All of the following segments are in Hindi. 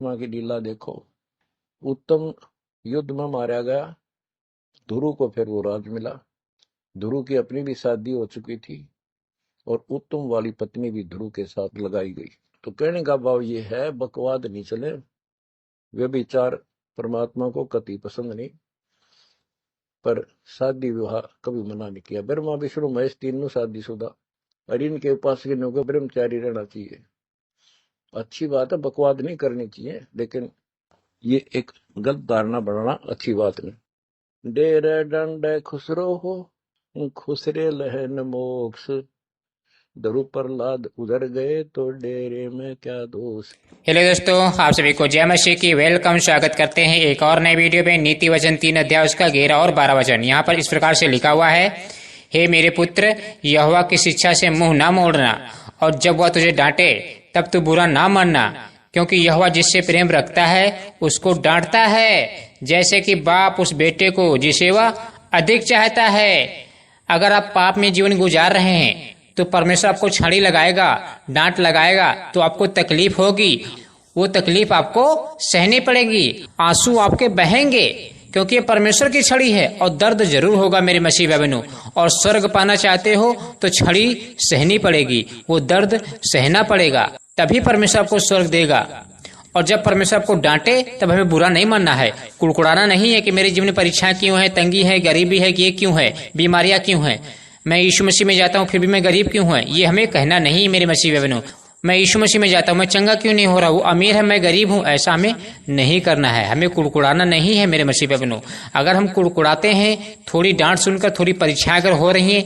परमात्मा की लीला देखो। उत्तम युद्ध में मारा गया, ध्रुव को फिर वो राज मिला। ध्रुव की अपनी भी शादी हो चुकी थी और उत्तम वाली पत्नी भी ध्रुव के साथ लगाई गई। तो कहने का भाव ये है, बकवाद नहीं चले। वे विचार परमात्मा को कति पसंद नहीं, पर शादी विवाह कभी मना नहीं किया। ब्रह्मा विष्णु महेश तीनों शादीशुदा, और इनके उपासकों को ब्रह्मचारी रहना चाहिए। अच्छी बात है, बकवाद नहीं करनी चाहिए, लेकिन ये एक गलत धारणा बनाना अच्छी बात नहीं। डेरे डंडे खुसरो हो, खुसरे लहन मोक्ष, ध्रुव प्रहलाद उधर गए तो डेरे में क्या दोष। हेलो दोस्तों, आप सभी को जय मसीह की वेलकम, स्वागत करते हैं एक और नए वीडियो में। नीति वचन 3 अध्याय उसका 11 और 12 वचन। यहाँ पर इस प्रकार से लिखा हुआ है, हे मेरे पुत्र, यहोवा की शिक्षा से मुंह ना मोड़ना, और जब वह तुझे डांटे तब तू बुरा ना मानना, क्योंकि यहोवा जिससे प्रेम रखता है उसको डांटता है, जैसे कि बाप उस बेटे को जिसे वह अधिक चाहता है। अगर आप पाप में जीवन गुजार रहे हैं तो परमेश्वर आपको छड़ी लगाएगा, डांट लगाएगा, तो आपको तकलीफ होगी। वो तकलीफ आपको सहनी पड़ेगी, आंसू आपके बहेंगे, क्योंकि ये परमेश्वर की छड़ी है, और दर्द जरूर होगा मेरे मसीह भाई बहनों। और स्वर्ग पाना चाहते हो तो छड़ी सहनी पड़ेगी, वो दर्द सहना पड़ेगा, तभी परमेश्वर आपको स्वर्ग देगा। और जब परमेश्वर आपको डांटे तब हमें बुरा नहीं मानना है, कुड़कुड़ाना नहीं है कि मेरे जीवन में परीक्षाएं क्यों है, तंगी है, गरीबी है, ये क्यों है, बीमारियां क्यों है, मैं यीशु मसीह में जाता हूँ फिर भी मैं गरीब क्यों हूँ। ये हमें कहना नहीं मेरे मसीह बहनों। मैं यीशु मसीह में जाता हूँ, मैं चंगा क्यों नहीं हो रहा, वो अमीर है मैं गरीब हूँ, ऐसा हमें नहीं करना है। हमें कुड़कुड़ाना नहीं है मेरे मसीह बहनों। अगर हम कुड़कुड़ाते हैं, थोड़ी डांट सुनकर, थोड़ी परीक्षाएं अगर हो रही है,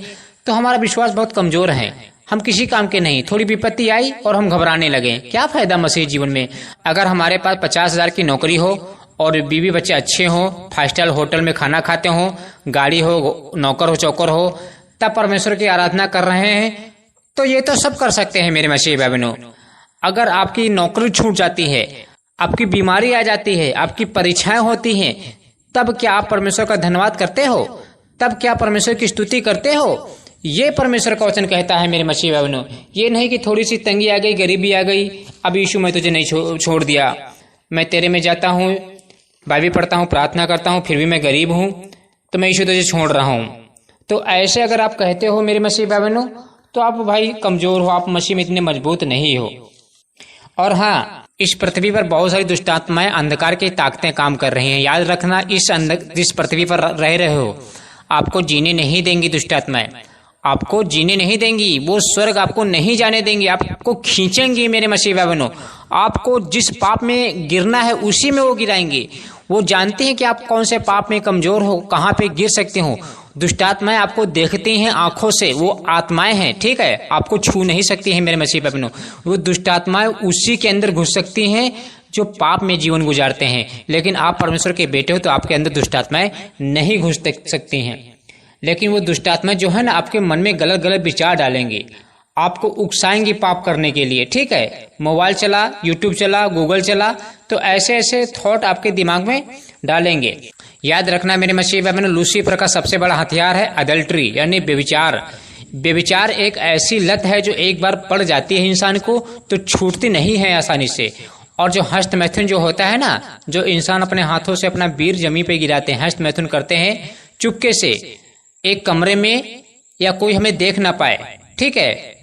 तो हमारा विश्वास बहुत कमजोर है, हम किसी काम के नहीं। थोड़ी विपत्ति आई और हम घबराने लगे, क्या फायदा मसीह जीवन में। अगर हमारे पास 50,000 की नौकरी हो और बीवी बच्चे अच्छे हों, 5 स्टार होटल में खाना खाते हों, गाड़ी हो, नौकर हो, चौकर हो, तब परमेश्वर की आराधना कर रहे हैं, तो ये तो सब कर सकते हैं मेरे मसीह भाई बहनों। अगर आपकी नौकरी छूट जाती है, आपकी बीमारी आ जाती है, आपकी परीक्षाएं होती हैं, तब क्या आप परमेश्वर का धन्यवाद करते हो? तब क्या परमेश्वर की स्तुति करते हो? ये परमेश्वर का वचन कहता है मेरे मसीह भाई बहनों। ये नहीं कि थोड़ी सी तंगी आ गई, गरीबी आ गई, अब यीशु मैं तुझे नहीं छोड़ दिया, मैं तेरे में जाता हूँ, बाइबल पढ़ता हूँ, प्रार्थना करता हूँ, फिर भी मैं गरीब हूँ, तो मैं यीशु तुझे छोड़ रहा हूँ। तो ऐसे अगर आप कहते हो मेरे मसीह भाई बहनों, तो आप भाई कमजोर हो, आप मसीह में इतने मजबूत नहीं हो। और हाँ, इस पृथ्वी पर बहुत सारी दुष्टात्माएं, अंधकार की ताकतें काम कर रही हैं। याद रखना, इस पृथ्वी पर रह रहे हो, आपको जीने नहीं देंगी दुष्टात्माएं, आपको जीने नहीं देंगी, वो स्वर्ग आपको नहीं जाने देंगी, आपको खींचेंगी मेरे मसीह भाई बहनों। आपको जिस पाप में गिरना है उसी में वो गिराएंगे। वो जानते हैं कि आप कौन से पाप में कमजोर हो, कहाँ पे गिर सकते हो। दुष्टात्माएं आपको देखती हैं आंखों से, वो आत्माएं हैं, ठीक है, आपको छू नहीं सकती हैं मेरे मसीह बहनों। वो दुष्टात्माएं उसी के अंदर घुस सकती हैं जो पाप में जीवन गुजारते हैं। लेकिन आप परमेश्वर के बेटे हो तो आपके अंदर दुष्टात्माएं नहीं घुस सकती हैं। लेकिन वो दुष्टात्माएं जो है ना, आपके मन में गलत गलत विचार डालेंगी, आपको उकसाएंगी पाप करने के लिए, ठीक है। मोबाइल चला, यूट्यूब चला, गूगल चला, तो ऐसे ऐसे थॉट आपके दिमाग में डालेंगे। याद रखना मेरे मसीह भाई बहनों, लूसीफर का सबसे बड़ा हथियार है अडल्ट्री, यानी व्यभिचार। व्यभिचार एक ऐसी लत है जो एक बार पड़ जाती है इंसान को तो छूटती नहीं है आसानी से। और जो हस्त मैथुन जो होता है ना, जो इंसान अपने हाथों से अपना वीर जमीन पे गिराते हैं, हस्त मैथुन करते हैं चुपके से, एक कमरे में या कोई हमें देख ना पाए, ठीक है,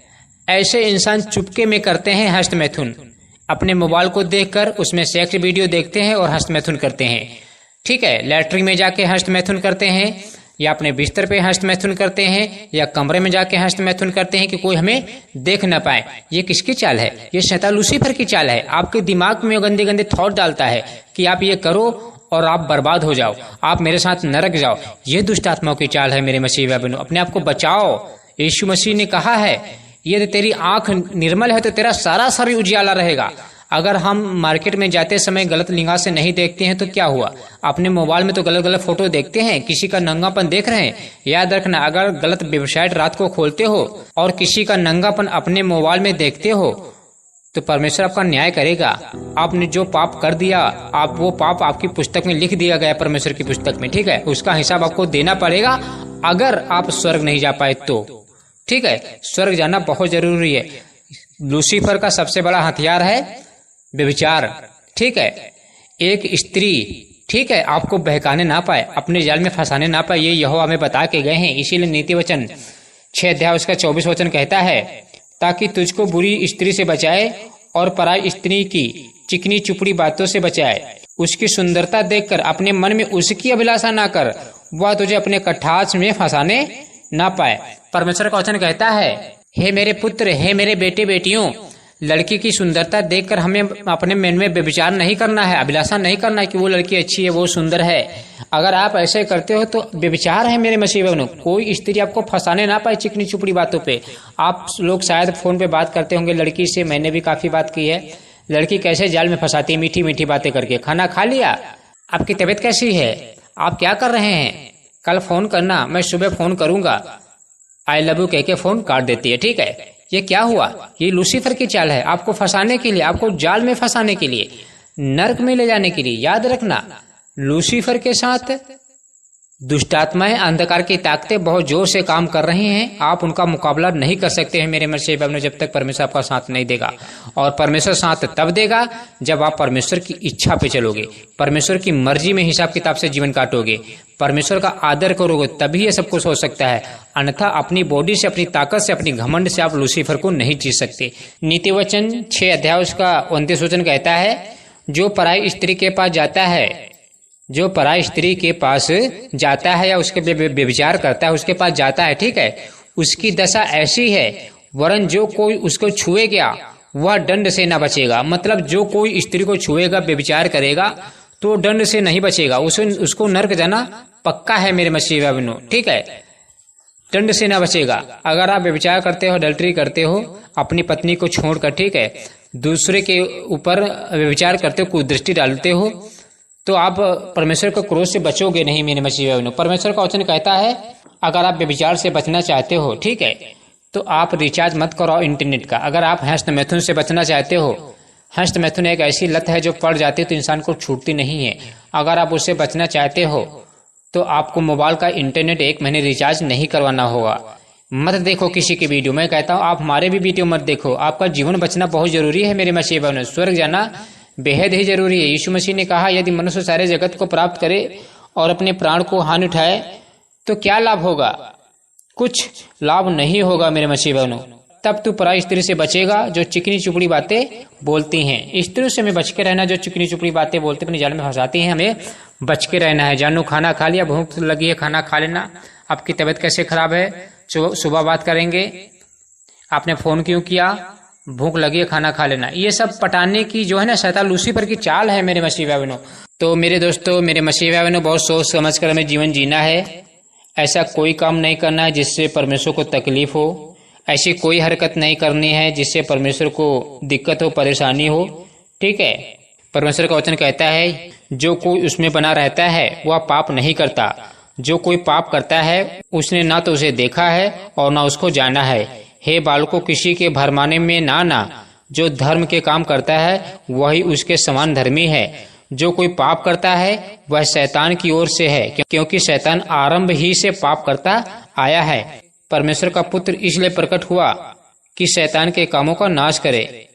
ऐसे इंसान चुपके में करते हैं हस्त मैथुन। अपने मोबाइल को देखकर उसमें सेक्स वीडियो देखते हैं और हस्त मैथुन करते हैं, ठीक है। लैट्रिन में जाके हस्त मैथुन करते हैं, या अपने बिस्तर पे हस्त मैथुन करते हैं, या कमरे में जाके हस्त मैथुन करते हैं कि कोई हमें देख ना पाए। ये किसकी चाल है? ये शैतान लूसीफर की चाल है। आपके दिमाग में गंदे गंदे थॉट डालता है कि आप ये करो और आप बर्बाद हो जाओ, आप मेरे साथ नरक जाओ। ये दुष्ट आत्माओं की चाल है मेरे मसीह भाई बहनों। अपने आप को बचाओ। यीशु मसीह ने कहा है, ये तेरी आंख निर्मल है तो तेरा सारा शरीर उजियाला रहेगा। अगर हम मार्केट में जाते समय गलत लिंगा से नहीं देखते हैं तो क्या हुआ? अपने मोबाइल में तो गलत गलत फोटो देखते हैं, किसी का नंगापन देख रहे हैं। याद रखना, अगर गलत वेबसाइट रात को खोलते हो और किसी का नंगापन अपने मोबाइल में देखते हो तो परमेश्वर आपका न्याय करेगा। आपने जो पाप कर दिया, आप वो पाप आपकी पुस्तक में लिख दिया गया, परमेश्वर की पुस्तक में, ठीक है। उसका हिसाब आपको देना पड़ेगा अगर आप स्वर्ग नहीं जा पाए तो, ठीक है। स्वर्ग जाना बहुत जरूरी है। लूसीफर का सबसे बड़ा हथियार है व्यभिचार, ठीक है, एक स्त्री, ठीक है, आपको बहकाने ना पाए, अपने जाल में फंसाने ना पाए, ये यहोवा हमें बता के गए हैं। इसीलिए नीति वचन 6 अध्याय उसका 24 वचन कहता है, ताकि तुझको बुरी स्त्री से बचाए और पराई स्त्री की चिकनी चुपड़ी बातों से बचाए। उसकी सुंदरता देखकर अपने मन में उसकी अभिलाषा ना कर, वह तुझे अपने कठाच में फंसाने ना पाए। परमेश्वर का वचन कहता है, हे मेरे पुत्र, हे मेरे बेटे बेटियों, लड़की की सुंदरता देखकर हमें अपने मन में व्यभिचार नहीं करना है, अभिलाषा नहीं करना है कि वो लड़की अच्छी है, वो सुंदर है। अगर आप ऐसे करते हो तो व्यभिचार है मेरे मसीह बहनों। कोई स्त्री आपको फंसाने ना पाए चिकनी चुपड़ी बातों पे। आप लोग शायद फोन पे बात करते होंगे लड़की से, मैंने भी काफी बात की है। लड़की कैसे जाल में फंसाती है, मीठी मीठी बातें करके। खाना खा लिया, आपकी तबीयत कैसी है, आप क्या कर रहे हैं, कल फोन करना, मैं सुबह फोन करूंगा, आई लव यू कह के फोन काट देती है। ठीक है, ये क्या हुआ, ये लूसीफर की चाल है, आपको फंसाने के लिए, आपको जाल में फंसाने के लिए, नरक में ले जाने के लिए। याद रखना, लूसीफर के साथ दुष्टात्माएं, अंधकार की ताकतें बहुत जोर से काम कर रही हैं। आप उनका मुकाबला नहीं कर सकते हैं मेरे मसीह भाइयों, जब तक परमेश्वर आपका साथ नहीं देगा। और परमेश्वर साथ तब देगा जब आप परमेश्वर की इच्छा पे चलोगे, परमेश्वर की मर्जी में हिसाब किताब से जीवन काटोगे, परमेश्वर का आदर करोगे, तभी ये सब कुछ हो सकता है। अन्यथा अपनी बॉडी से, अपनी ताकत से, अपनी घमंड से आप लूसीफर को नहीं जीत सकते। नीति वचन 6 अध्याय उसका 29 वचन कहता है, जो पराई स्त्री के पास जाता है, जो पराई स्त्री के पास जाता है या उसके व्यभिचार करता है, उसके पास जाता है, ठीक है, उसकी दशा ऐसी है, वरन जो कोई उसको छुएगा वह दंड से न बचेगा। मतलब जो कोई स्त्री को छुएगा, व्यभिचार करेगा, तो दंड से नहीं बचेगा, उसको नरक जाना पक्का है मेरे मसीह बहनों। ठीक है, दंड से न बचेगा। अगर आप व्यभिचार करते हो, अडल्टरी करते हो, अपनी पत्नी को छोड़कर, ठीक है, दूसरे के ऊपर व्यभिचार करते हो, कुदृष्टि डालते हो, तो आप परमेश्वर के क्रोध से बचोगे नहीं मेरे मसीह बहनों। परमेश्वर का वचन कहता है, अगर आप व्यभिचार से बचना चाहते हो, ठीक है, तो आप रिचार्ज मत कराओ इंटरनेट का। अगर आप हस्त मैथुन से बचना चाहते हो, हस्त मैथुन एक ऐसी लत है जो पड़ जाती है तो इंसान को छूटती नहीं है। अगर आप उससे बचना चाहते हो तो आपको मोबाइल का इंटरनेट 1 महीने रिचार्ज नहीं करवाना होगा। मत देखो किसी की वीडियो, मैं कहता हूँ आप हमारे भी वीडियो मत देखो। आपका जीवन बचना बहुत जरूरी है मेरे मसीह बहनों, स्वर्ग जाना बेहद ही जरूरी है। यीशु मसीह ने कहा, यदि मनुष्य सारे जगत को प्राप्त करे और अपने प्राण को हानि उठाए तो क्या लाभ होगा, कुछ लाभ नहीं होगा मेरे मसीह बहनों। तब तू पराई स्त्री से बचेगा जो चिकनी चुपड़ी बातें बोलती हैं। स्त्रियों से हमें बच के रहना, जो चिकनी चुपड़ी बातें बोलते अपने जाल में फंसाती हैं, हमें बच के रहना है। जानू खाना खा लिया, भूख लगी है, खाना खा लेना। आपकी तबीयत कैसे खराब है, सुबह बात करेंगे, आपने फोन क्यों किया, भूख लगी है, खाना खा लेना। ये सब पटाने की जो है ना शैतान लूसीफर की चाल है मेरे मसीह भाई बहनों। तो मेरे दोस्तों, मेरे मसीह भाई बहनों, बहुत सोच समझ कर हमें जीवन जीना है। ऐसा कोई काम नहीं करना है जिससे परमेश्वर को तकलीफ हो, ऐसी कोई हरकत नहीं करनी है जिससे परमेश्वर को दिक्कत हो, परेशानी हो। ठीक है, परमेश्वर का वचन कहता है, जो कोई उसमें बना रहता है वह पाप नहीं करता। जो कोई पाप करता है उसने ना तो उसे देखा है और ना उसको जाना है। हे बालकों, किसी के भरमाने में ना आना। जो धर्म के काम करता है वही उसके समान धर्मी है। जो कोई पाप करता है वह शैतान की ओर से है, क्योंकि शैतान आरंभ ही से पाप करता आया है। परमेश्वर का पुत्र इसलिए प्रकट हुआ कि शैतान के कामों का नाश करे।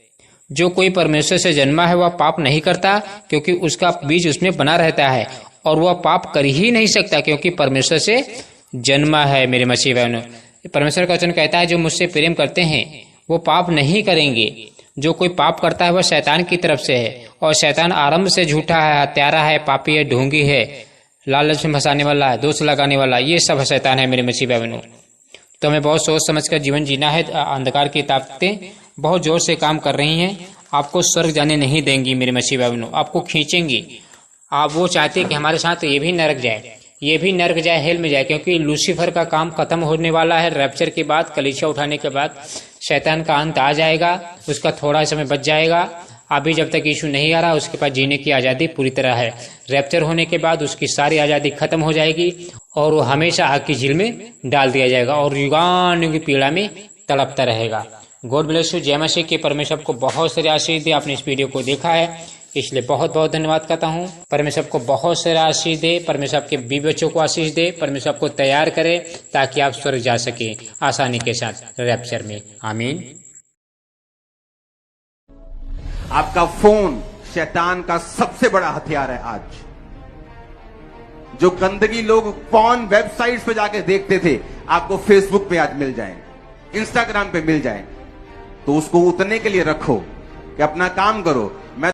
जो कोई परमेश्वर से जन्मा है वह पाप नहीं करता, क्योंकि उसका बीज उसमें बना रहता है, और वह पाप कर ही नहीं सकता क्योंकि परमेश्वर से जन्मा है मेरे मसीह बहनों। परमेश्वर का वचन कहता है, जो मुझसे प्रेम करते हैं वो पाप नहीं करेंगे। जो कोई पाप करता है वह शैतान की तरफ से है, और शैतान आरंभ से झूठा है, हत्यारा है, पापी है, ढोंगी है, लालच में फंसाने वाला है, दोष लगाने वाला, ये सब शैतान है मेरे मसीह बहनों। तो हमें बहुत सोच समझ कर जीवन जीना है। अंधकार की ताकतें बहुत जोर से काम कर रही हैं, आपको स्वर्ग जाने नहीं देंगी मेरे मसीह बहनों, आपको खींचेंगी। आप वो चाहते कि हमारे साथ ये भी नरक जाए, ये भी नरक जाए, हेल में जाए, क्योंकि लूसीफर का काम खत्म होने वाला है। रैप्चर के बाद, कलीसिया उठाने के बाद शैतान का अंत आ जाएगा, उसका थोड़ा समय बच जाएगा। अभी जब तक यीशु नहीं आ रहा उसके पास जीने की आजादी पूरी तरह है। रैप्चर होने के बाद उसकी सारी आजादी खत्म हो जाएगी और वो हमेशा आग की झील में डाल दिया जाएगा और युगान की पीड़ा में तड़पता रहेगा। God bless you. जय मसीह के। परमेश्वर को बहुत सारे आशीष दे। आपने इस वीडियो को देखा है इसलिए बहुत बहुत धन्यवाद करता हूँ। परमेश्वर को बहुत सारा आशीष दे, परमेश्वर आपके बीवी बच्चों को आशीष दे, परमेश्वर आपको तैयार करे ताकि आप स्वर्ग जा सके आसानी के साथ रैप्चर में। आमीन। आपका फोन शैतान का सबसे बड़ा हथियार है आज। जो गंदगी लोग पॉर्न वेबसाइट्स पे जाके देखते थे, आपको फेसबुक पे आज मिल जाएंगे, इंस्टाग्राम पे मिल जाएंगे। तो उसको उतरने के लिए रखो कि अपना काम करो। मैं